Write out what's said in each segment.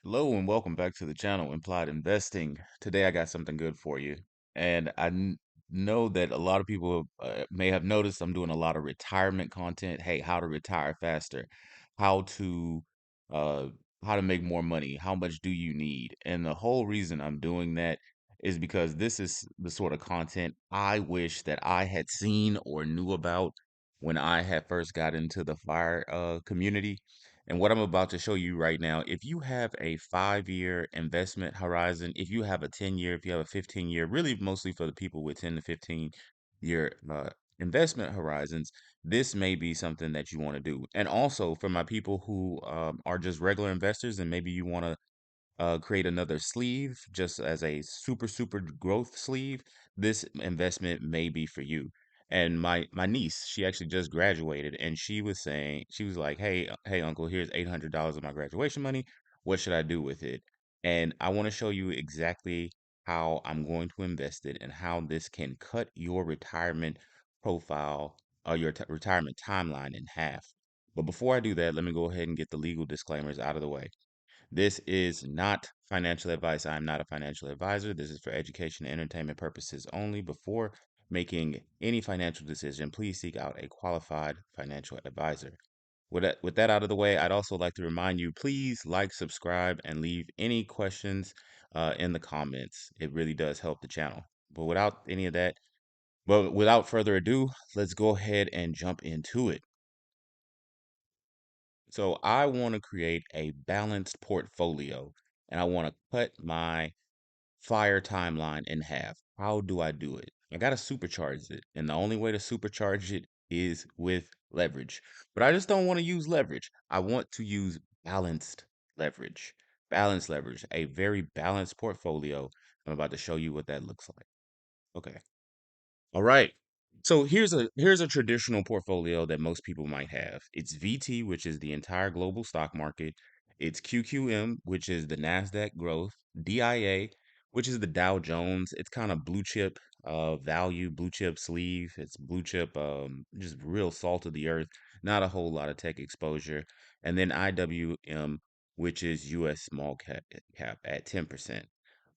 Hello and welcome back to the channel, Implied Investing. Today I got something good for you. And know that a lot of people may have noticed I'm doing a lot of retirement content. Hey, how to retire faster, how to uh how to make more money, how much do you need? And the whole reason I'm doing that is because this is the sort of content I wish that I had seen or knew about when I had first got into the fire community. And what I'm about to show you right now, if you have a 5 year investment horizon, if you have a 10 year, if you have a 15 year, really mostly for the people with 10 to 15 year investment horizons, this may be something that you want to do. And also for my people who are just regular investors and maybe you want to create another sleeve just as a super growth sleeve, this investment may be for you. And my niece, she actually just graduated, and she was like, "Hey, uncle, here's $800 of my graduation money. What should I do with it?" And I want to show you exactly how I'm going to invest it and how this can cut your retirement profile or your retirement timeline in half. But before I do that, let me go ahead and get the legal disclaimers out of the way. This is not financial advice. I am not a financial advisor. This is for education and entertainment purposes only. Before making any financial decision, please seek out a qualified financial advisor. With that out of the way, I'd also like to remind you, please like, subscribe, and leave any questions in the comments. It really does help the channel. But without further ado, let's go ahead and jump into it. So I want to create a balanced portfolio and I want to cut my fire timeline in half. How do I do it? I got to supercharge it. And the only way to supercharge it is with leverage. But I just don't want to use leverage. I want to use balanced leverage. Balanced leverage, a very balanced portfolio. I'm about to show you what that looks like. Okay. All right. So here's a traditional portfolio that most people might have. It's VT, which is the entire global stock market. It's QQM, which is the Nasdaq growth. DIA, which is the Dow Jones. It's kind of blue chip value, blue chip sleeve. It's blue chip just real salt of the earth, not a whole lot of tech exposure. And then IWM, which is US small cap at 10%.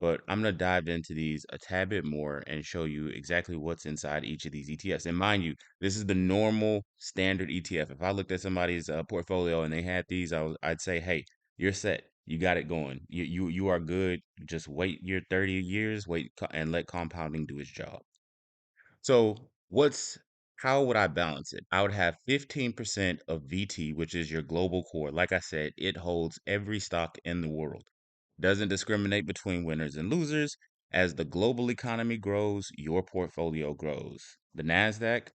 But I'm going to dive into these a tad bit more and show you exactly what's inside each of these ETFs. And mind you, this is the normal standard ETF. If I looked at somebody's portfolio and they had these, I'd say, hey, you're set. You got it going. You are good. Just wait your 30 years, and let compounding do its job. So how would I balance it? I would have 15% of VT, which is your global core. Like I said, it holds every stock in the world. Doesn't discriminate between winners and losers. As the global economy grows, your portfolio grows. The Nasdaq,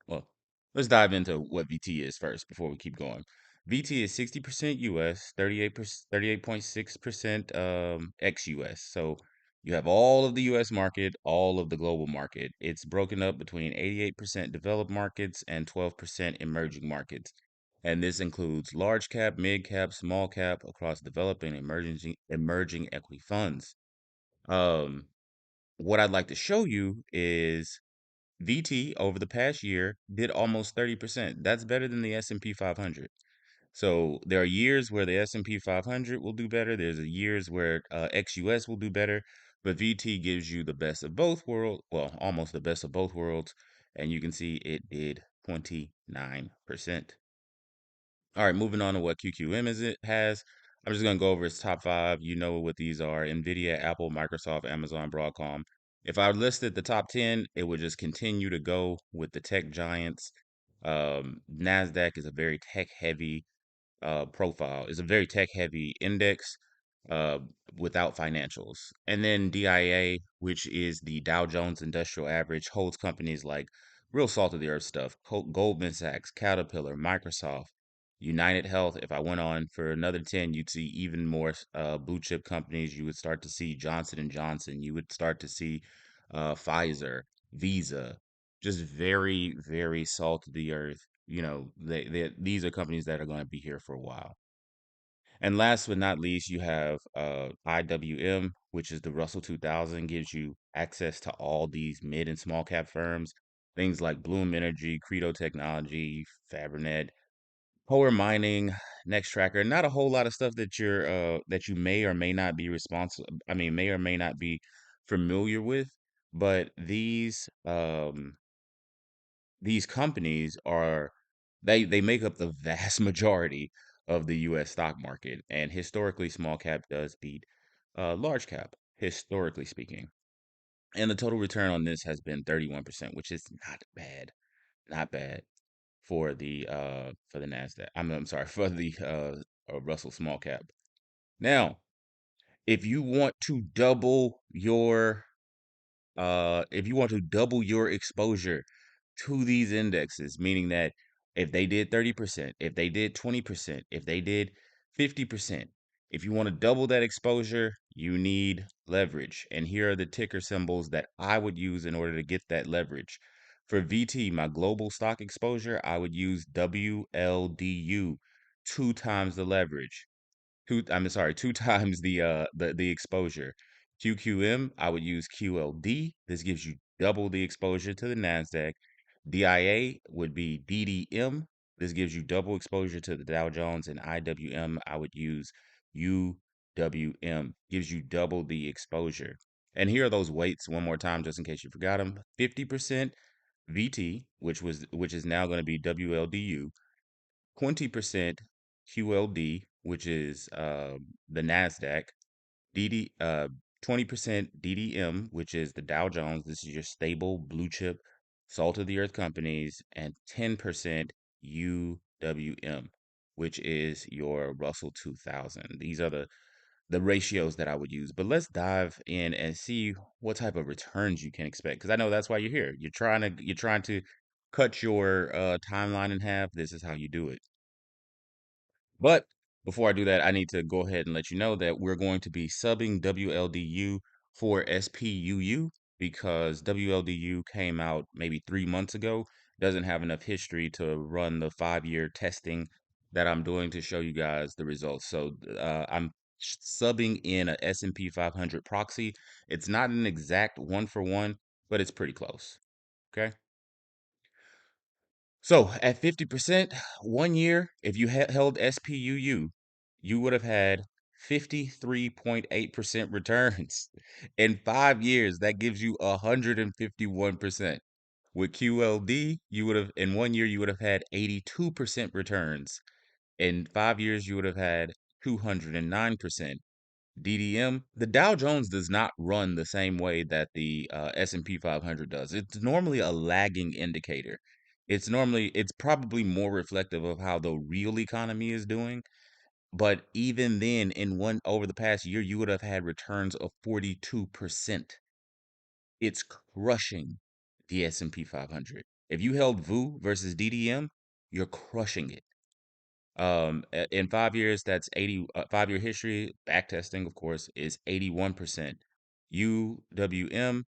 well, let's dive into what VT is first before we keep going. VT is 60% US, 38.6% ex-US. So you have all of the US market, all of the global market. It's broken up between 88% developed markets and 12% emerging markets. And this includes large cap, mid cap, small cap across developing emerging equity funds. Um, what I'd like to show you is VT over the past year did almost 30%. That's better than the S&P 500. So there are years where the S&P 500 will do better. There's years where ex-US will do better, but VT gives you the best of both worlds, well, almost the best of both worlds, and you can see it did 29%. All right, moving on to what QQM is it has. I'm just going to go over its top five. You know what these are: NVIDIA, Apple, Microsoft, Amazon, Broadcom. If I listed the top 10, it would just continue to go with the tech giants. Nasdaq is a very tech heavy profile. It's a very tech heavy index uh, without financials. And then DIA, which is the Dow Jones Industrial Average, holds companies like real salt of the earth stuff: Goldman Sachs, Caterpillar, Microsoft, United Health. If I went on for another 10, you'd see even more blue chip companies. You would start to see Johnson and Johnson. You would start to see Pfizer, Visa, just very salt of the earth. These are companies that are going to be here for a while. And last but not least, you have IWM, which is the Russell 2000, gives you access to all these mid and small cap firms, things like Bloom Energy, Credo Technology, Fabrinet. Power mining, next tracker, not a whole lot of stuff that that you may or may not be responsible, I mean, may or may not be familiar with, but these companies are they make up the vast majority of the US stock market, and historically small cap does beat large cap, historically speaking. And the total return on this has been 31%, which is not bad. Not bad for the Nasdaq. I'm sorry, for the Russell small cap. Now, if you want to double your if you want to double your exposure to these indexes, meaning that if they did 30%, if they did 20%, if they did 50%, if you want to double that exposure, you need leverage. And here are the ticker symbols that I would use in order to get that leverage. For VT, my global stock exposure, I would use WLDU, two times the leverage. I'm sorry, two times the exposure. QQM, I would use QLD. This gives you double the exposure to the Nasdaq. DIA would be DDM. This gives you double exposure to the Dow Jones, and IWM, I would use UWM. Gives you double the exposure. And here are those weights one more time, just in case you forgot them. 50% VT, which is now going to be WLDU. 20% QLD, which is the Nasdaq, DD 20% DDM, which is the Dow Jones. This is your stable blue chip salt of the earth companies, and 10% UWM, which is your Russell 2000. These are the ratios that I would use. But let's dive in and see what type of returns you can expect, because I know that's why you're here. You're trying to cut your timeline in half. This is how you do it. But before I do that, I need to go ahead and let you know that we're going to be subbing WLDU for SPUU because WLDU came out maybe 3 months ago. Doesn't have enough history to run the 5-year testing that I'm doing to show you guys the results. So I'm subbing in a S&P 500 proxy. It's not an exact one for one, but it's pretty close. Okay. So at 50%, 1 year, if you held SPUU, you would have had 53.8% returns. In 5 years, that gives you 151%. With QLD, you would have, in 1 year, you would have had 82% returns. In 5 years, you would have had 209%. DDM, the Dow Jones does not run the same way that the S&P 500 does. It's normally a lagging indicator. It's probably more reflective of how the real economy is doing. But even then, over the past year, you would have had returns of 42%. It's crushing the S&P 500. If you held VU versus DDM, you're crushing it. In 5 years, that's 80, 5 year history, back testing, of course, is 81%. UWM,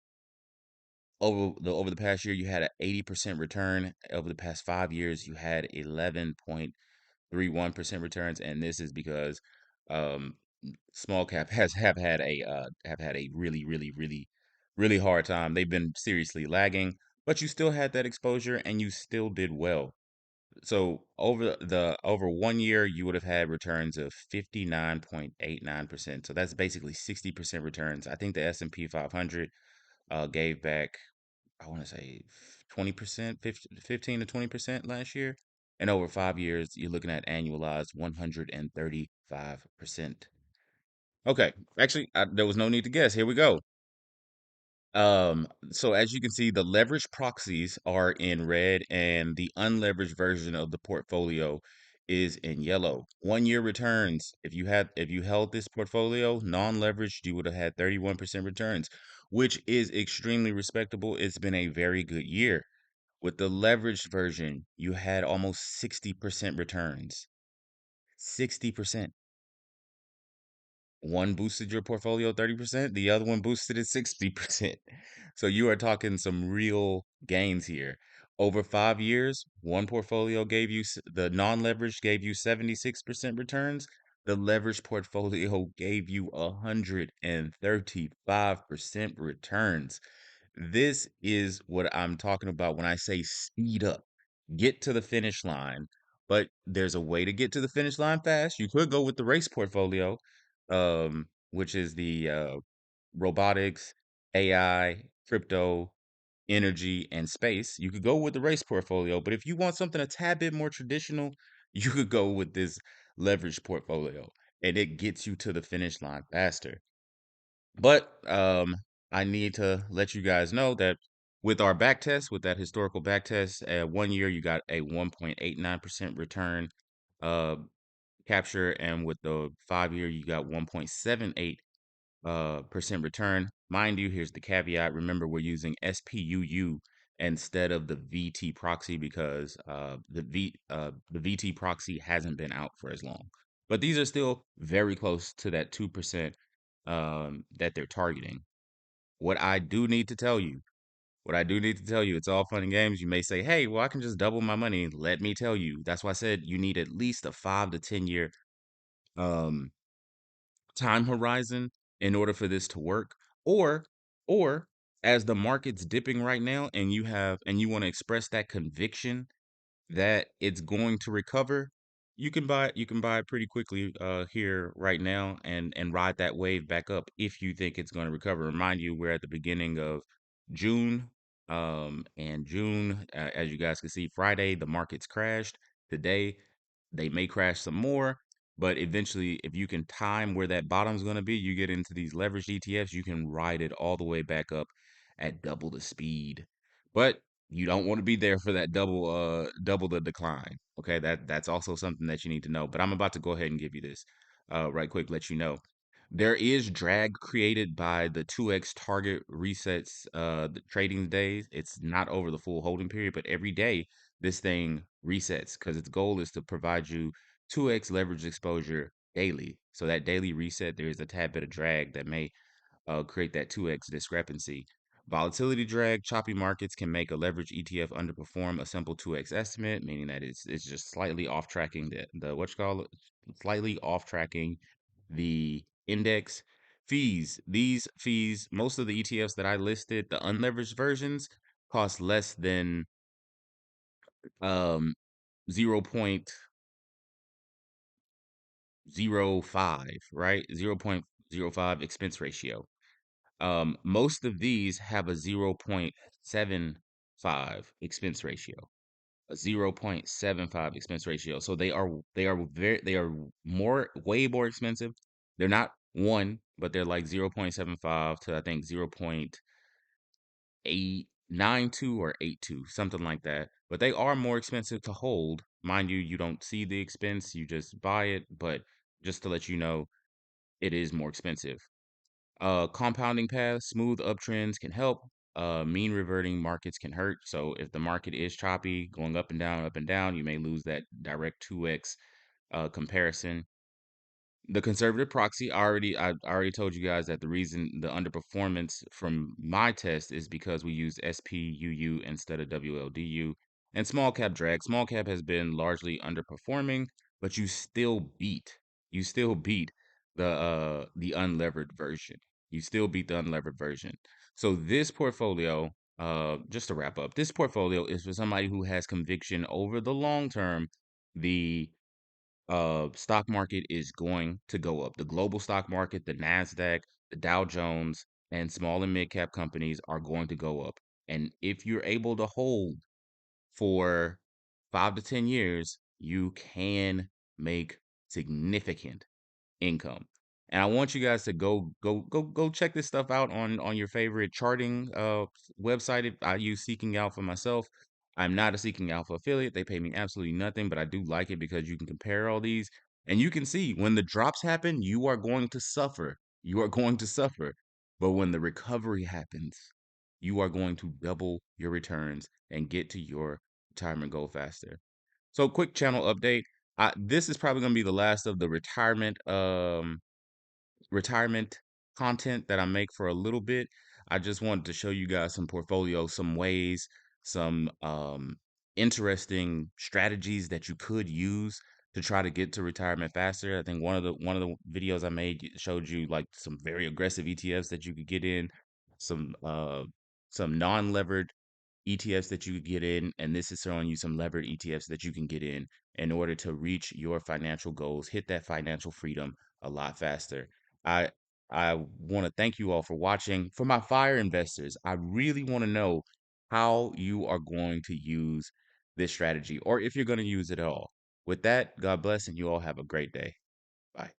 over the past year, you had an 80% return. Over the past 5 years, you had 11.31% returns, and this is because um small cap has have had a really, really, really, really hard time. They've been seriously lagging, but you still had that exposure and you still did well. So over 1 year, you would have had returns of 59.89%. So that's basically 60% returns. I think the S&P 500 gave back, I want to say 20%, 15 to 20% last year. And over 5 years, you're looking at annualized 135%. Okay, actually, there was no need to guess. Here we go. So as you can see, the leveraged proxies are in red and the unleveraged version of the portfolio is in yellow. 1 year returns. If you held this portfolio non-leveraged, you would have had 31% returns, which is extremely respectable. It's been a very good year. With the leveraged version, you had almost 60% returns. 60%. One boosted your portfolio 30%, the other one boosted it 60%. So you are talking some real gains here. Over 5 years, one portfolio gave you, the non-leveraged gave you 76% returns. The leveraged portfolio gave you 135% returns. This is what I'm talking about when I say speed up. Get to the finish line but there's a way to get to the finish line fast. You could go with the race portfolio, which is the robotics, AI, crypto, energy, and space. You could go with the race portfolio, but if you want something a tad bit more traditional, you could go with this leverage portfolio, and it gets you to the finish line faster. But I need to let you guys know that with our back test, with that historical back test, 1 year you got a 1.89% return uh, capture, and with the 5 year you got 1.78 percent return. Mind you, here's the caveat. Remember, we're using SPUU instead of the VT proxy because the VT proxy hasn't been out for as long. But these are still very close to that 2% that they're targeting. What I do need to tell you, what I do need to tell you, it's all fun and games. You may say, hey, well, I can just double my money. Let me tell you. That's why I said you need at least a 5 to 10 year um, time horizon in order for this to work. Or, or as the market's dipping right now and you want to express that conviction that it's going to recover, you can buy it pretty quickly here right now and ride that wave back up if you think it's going to recover. Remind you, we're at the beginning of June. And June, as you guys can see, Friday the markets crashed. Today they may crash some more, but eventually, if you can time where that bottom's going to be, you get into these leveraged ETFs, you can ride it all the way back up at double the speed. But you don't want to be there for that double the decline. Okay, that's also something that you need to know. But I'm about to go ahead and give you this right quick, let you know. There is drag created by the 2x target resets the trading days. It's not over the full holding period, but every day this thing resets because its goal is to provide you 2x leverage exposure daily. So that daily reset, there is a tad bit of drag that may create that 2x discrepancy. Volatility drag, choppy markets can make a leverage ETF underperform a simple 2x estimate, meaning that it's just slightly off tracking the what you call it, slightly off tracking the index. Fees, these fees, most of the ETFs that I listed, the unleveraged versions cost less than um 0.05, right? 0.05 expense ratio. Most of these have a 0.75 expense ratio, a 0.75 expense ratio. So they are way more expensive. They're not one, but they're like 0.75 to I think 0.892 or 82, something like that. But they are more expensive to hold. Mind you, you don't see the expense, you just buy it, but just to let you know, it is more expensive. Compounding paths, smooth uptrends can help. Mean reverting markets can hurt. So if the market is choppy, going up and down, you may lose that direct 2x comparison. The conservative proxy, I already told you guys that the reason the underperformance from my test is because we used SPUU instead of WLDU. And small cap drag. Small cap has been largely underperforming, but you still beat the unlevered version. You still beat the unlevered version. So this portfolio, just to wrap up, this portfolio is for somebody who has conviction over the long term. The stock market is going to go up. The global stock market, the Nasdaq, the Dow Jones, and small and mid cap companies are going to go up. And if you're able to hold for 5 to 10 years, you can make significant income. And I want you guys to go check this stuff out on your favorite charting website. I use Seeking Alpha myself. I'm not a Seeking Alpha affiliate. They pay me absolutely nothing, but I do like it because you can compare all these and you can see when the drops happen, you are going to suffer. You are going to suffer. But when the recovery happens, you are going to double your returns and get to your retirement goal faster. So quick channel update. This is probably going to be the last of the retirement content that I make for a little bit. I just wanted to show you guys some portfolio, some ways, some interesting strategies that you could use to try to get to retirement faster. I think one of the videos I made showed you like some very aggressive ETFs that you could get in, some non-levered ETFs that you could get in, and this is showing you some levered ETFs that you can get in order to reach your financial goals, hit that financial freedom a lot faster. I I want to thank you all for watching. For my fire investors, I really want to know how you are going to use this strategy or if you're going to use it at all. With that, God bless, and you all have a great day. Bye.